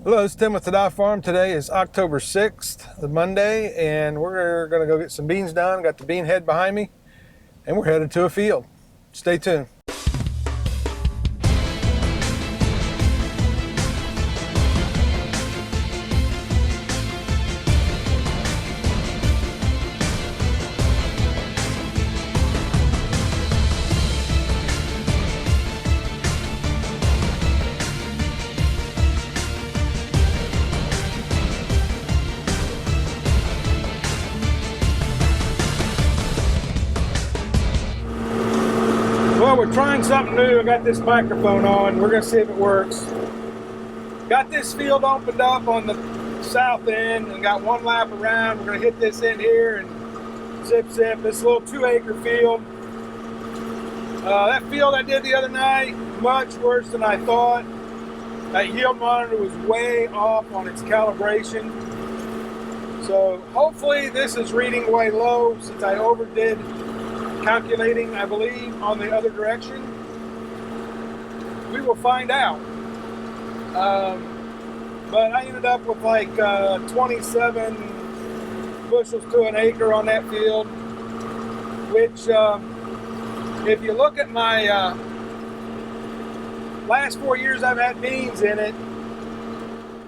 Hello, it's Tim with the TAH Farm. Today is October 6th, the Monday, and we're going to go get some beans done. Got the bean head behind me, and we're headed to a field. Stay tuned. Well, we're trying something new. I got this microphone on. We're going to see if it works. Got this field opened up on the south end and got one lap around. We're going to hit this end here and zip. This little 2-acre field. That field I did the other night, much worse than I thought. That yield monitor was way off on its calibration. So hopefully this is reading way low since I overdid calculating, I believe, on the other direction. We will find out. But I ended up with like 27 bushels to an acre on that field, which if you look at my last 4 years I've had beans in it,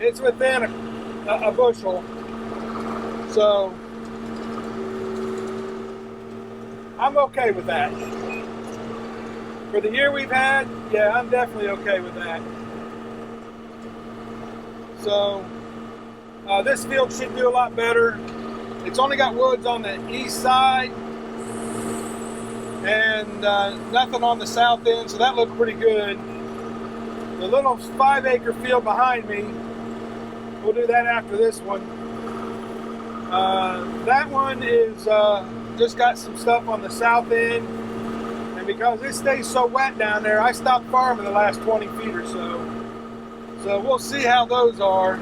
it's within a bushel. So I'm okay with that. For the year we've had, yeah, I'm definitely okay with that. So this field should do a lot better. It's only got woods on the east side and nothing on the south end, so that looked pretty good. The little 5-acre field behind me, we'll do that after this one. That one is just got some stuff on the south end, and because it stays so wet down there, I stopped farming the last 20 feet or so. So we'll see how those are.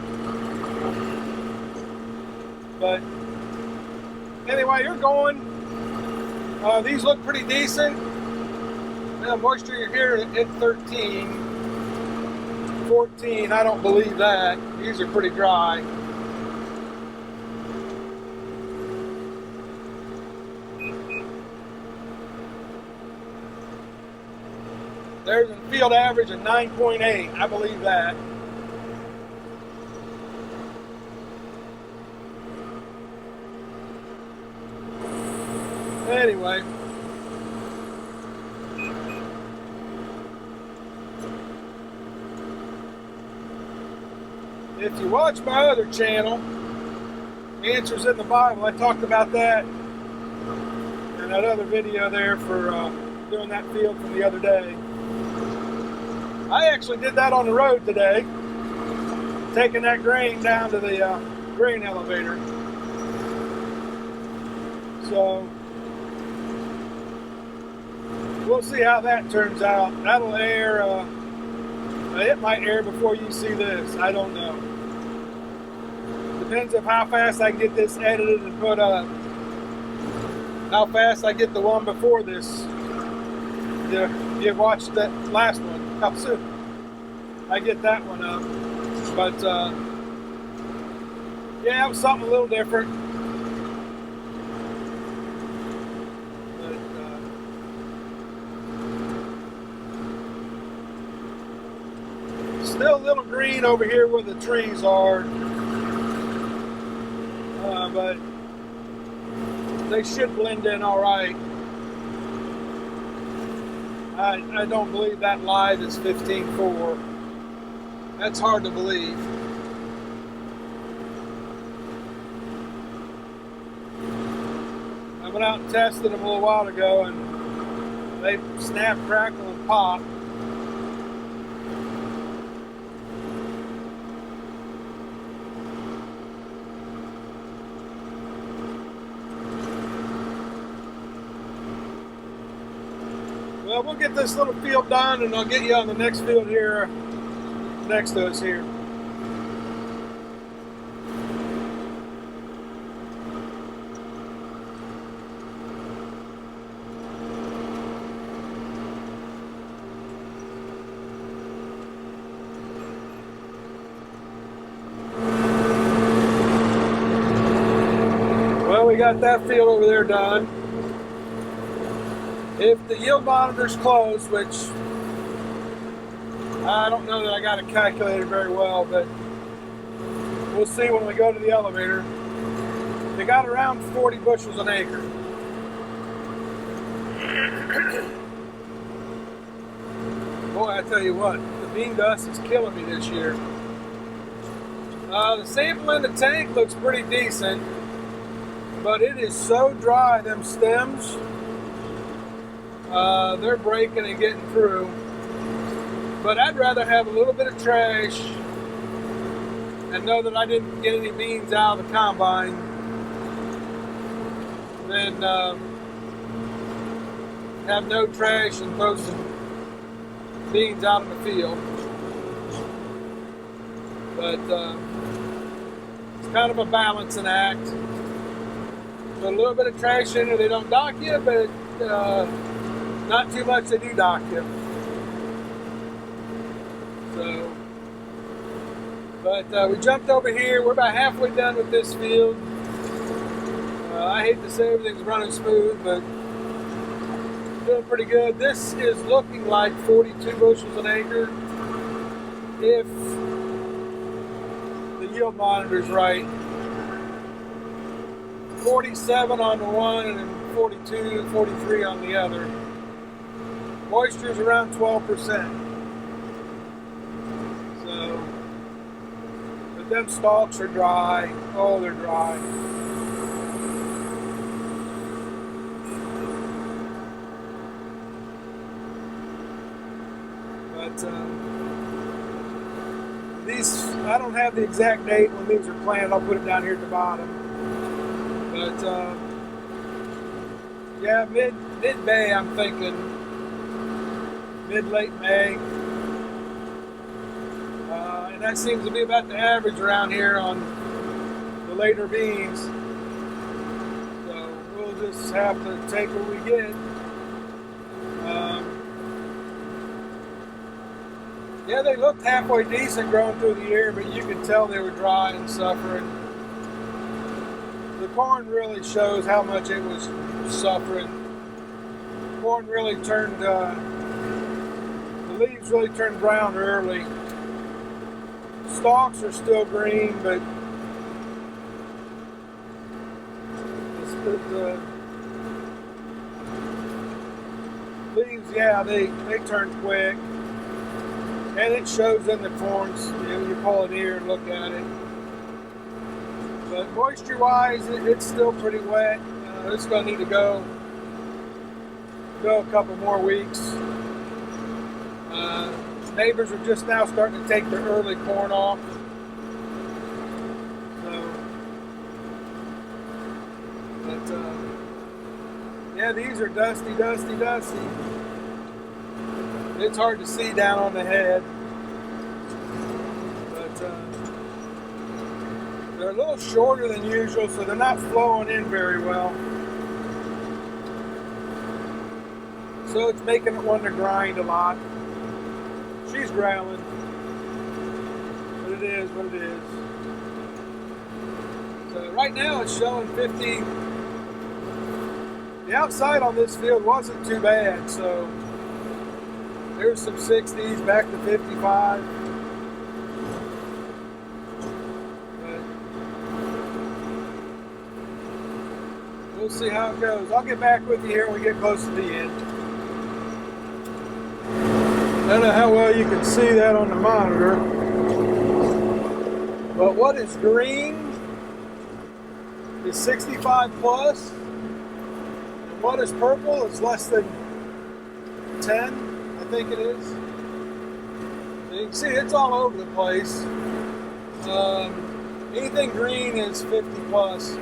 But anyway, you're going. These look pretty decent. The moisture here at 13, 14, I don't believe that. These are pretty dry. There's a field average of 9.8. I believe that. Anyway. If you watch my other channel, Answers in the Bible, I talked about that in that other video there for doing that field from the other day. I actually did that on the road today, taking that grain down to the grain elevator. So we'll see how that turns out. That'll air, it might air before you see this. I don't know. Depends on how fast I can get this edited and put up. How fast I get the one before this. You watched that last one. How soon I get that one up. But yeah, it was something a little different. But still a little green over here where the trees are. But they should blend in all right. I don't believe that live is 15.4. That's hard to believe. I went out and tested them a little while ago, and they snap, crackle, and pop. Well, we'll get this little field done, and I'll get you on the next field here, next to us here. got that field over there done. If the yield monitor's closed, which I don't know that I got it calculated very well, but we'll see when we go to the elevator. They got around 40 bushels an acre. Boy, I tell you what, the bean dust is killing me this year. The sample in the tank looks pretty decent, but it is so dry, them stems, they're breaking and getting through. But I'd rather have a little bit of trash and know that I didn't get any beans out of the combine than have no trash and throw some beans out in the field. But it's kind of a balancing act. Put a little bit of trash in there, they don't dock you, but not too much, they do dock you. So, but we jumped over here. We're about halfway done with this field. I hate to say everything's running smooth, but doing pretty good. This is looking like 42 bushels an acre if the yield monitor's right. 47 on the one and then 42, 43 on the other. Moisture's around 12%. So, but them stalks are dry. Oh, they're dry. But these, I don't have the exact date when these are planted. I'll put it down here at the bottom. But yeah, mid-May, I'm thinking mid-late May. And that seems to be about the average around here on the later beans. So we'll just have to take what we get. Yeah, they looked halfway decent growing through the year, but you could tell they were dry and suffering. The corn really shows how much it was suffering. Corn really turned, the leaves really turned brown early. Stalks are still green, but the leaves, yeah, they turn quick. And it shows in the corns. You pull it here and look at it. But moisture-wise, it's still pretty wet. It's going to need to go a couple more weeks. Neighbors are just now starting to take their early corn off. So, but yeah, these are dusty, dusty, dusty. It's hard to see down on the head, but they're a little shorter than usual, so they're not flowing in very well. So it's making it one to grind a lot. She's growling, but it is what it is. So right now it's showing 50. The outside on this field wasn't too bad, so there's some 60s back to 55. But we'll see how it goes. I'll get back with you here when we get close to the end. I don't know how well you can see that on the monitor, but what is green is 65 plus, and what is purple is less than 10, I think it is. So you can see it's all over the place. Anything green is 50 plus.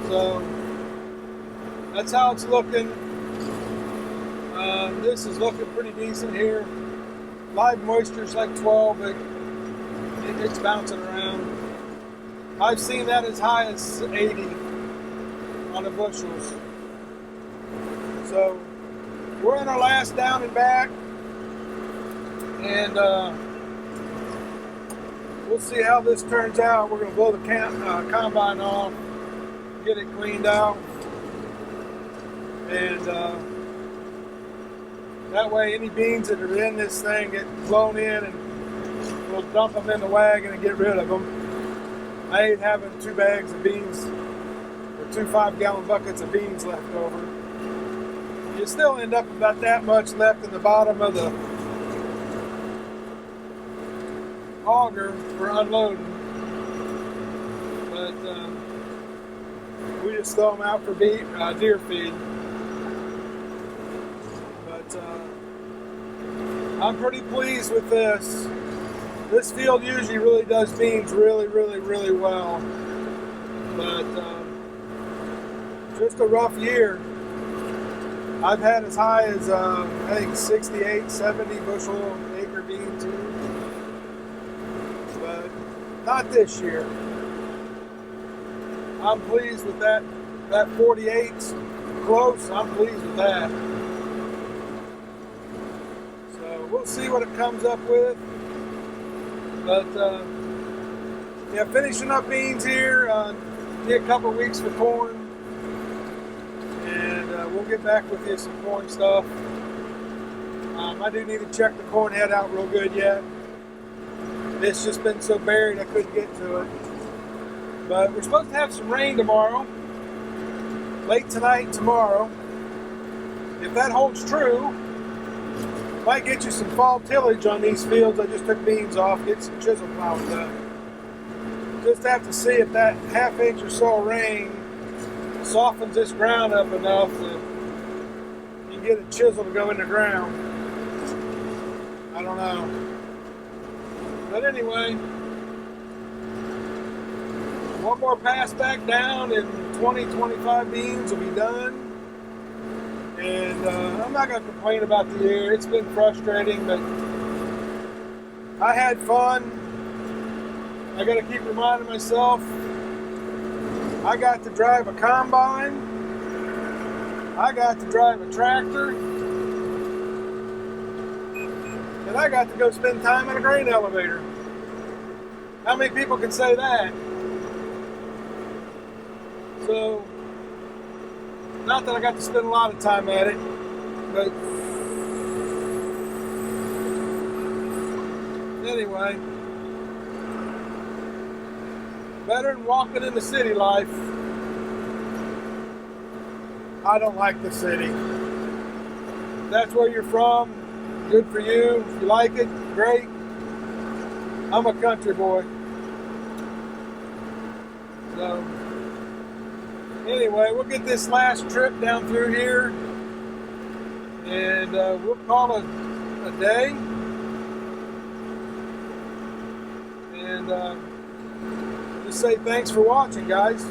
So that's how it's looking. This is looking pretty decent here. Live moisture is like 12, but it's bouncing around. I've seen that as high as 80 on the bushels. So we're in our last down and back, and we'll see how this turns out. We're going to blow the combine off get it cleaned out, and that way any beans that are in this thing get blown in, and we'll dump them in the wagon and get rid of them. I hate having 2 bags of beans or 2 5-gallon buckets of beans left over. You still end up about that much left in the bottom of the auger for unloading, but we just throw them out for deer feed. But I'm pretty pleased with this. This field usually really does beans really well, but just a rough year. I've had as high as I think 68, 70 bushel acre bean too, but not this year. I'm pleased with that. That 48's close. I'm pleased with that. So we'll see what it comes up with. But yeah, finishing up beans here. Need a couple weeks for corn, and we'll get back with you some corn stuff. I do need to check the corn head out real good yet. It's just been so buried I couldn't get to it. But we're supposed to have some rain tomorrow, late tonight, tomorrow. If that holds true, might get you some fall tillage on these fields. I just took beans off, get some chisel plows done. Just have to see if that 1/2 inch or so of rain softens this ground up enough that you get a chisel to go in the ground. I don't know. But anyway, one more pass back down and 20-25 beans will be done. And I'm not going to complain about the year. It's been frustrating, but I had fun. I got to keep reminding myself I got to drive a combine. I got to drive a tractor. And I got to go spend time in a grain elevator. How many people can say that? So, not that I got to spend a lot of time at it, but anyway, better than walking in the city life. I don't like the city. If that's where you're from, good for you. If you like it, great. I'm a country boy. So, anyway, we'll get this last trip down through here, and we'll call it a day. And just say thanks for watching, guys.